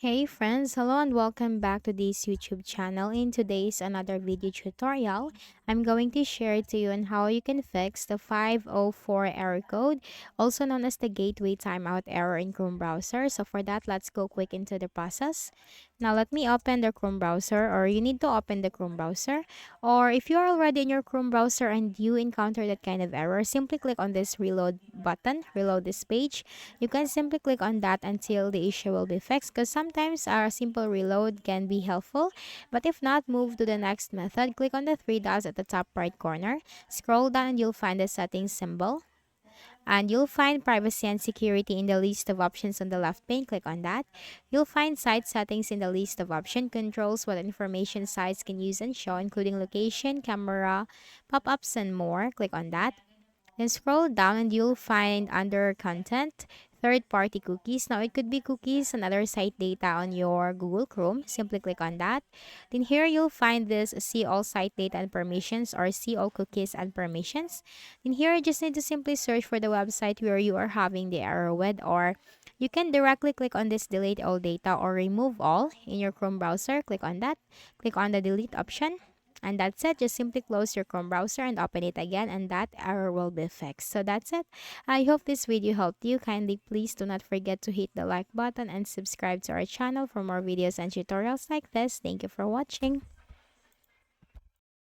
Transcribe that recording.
Hey friends, hello and welcome back to this YouTube channel. In today's another video tutorial, I'm going to share to you on how you can fix the 504 error code, also known as the gateway timeout error in Chrome browser. So for that, let's go quick into the process. Now let me open the Chrome browser, or you need to open the Chrome browser. Or if you're already in your Chrome browser and you encounter that kind of error, simply click on this reload button, reload this page. You can simply click on that until the issue will be fixed, because sometimes a simple reload can be helpful. But if not, move to the next method. Click on the three dots at the top right corner. Scroll down and you'll find the settings symbol. And you'll find privacy and security in the list of options on the left pane. Click on that. You'll find site settings in the list of option controls, what information sites can use and show, including location, camera, pop-ups, and more. Click on that. Then scroll down and you'll find under content third-party cookies. Now it could be cookies and other site data on your Google Chrome. Simply click on that. Then here you'll find this see all site data and permissions, or see all cookies and permissions. Then here you just need to simply search for the website where you are having the error with, or you can directly click on this delete all data or remove all in your Chrome browser. Click on that. Click on the delete option. And that's it. Just simply close your Chrome browser and open it again, and that error will be fixed. So that's it. I hope this video helped you. Kindly please do not forget to hit the like button and subscribe to our channel for more videos and tutorials like this. Thank you for watching.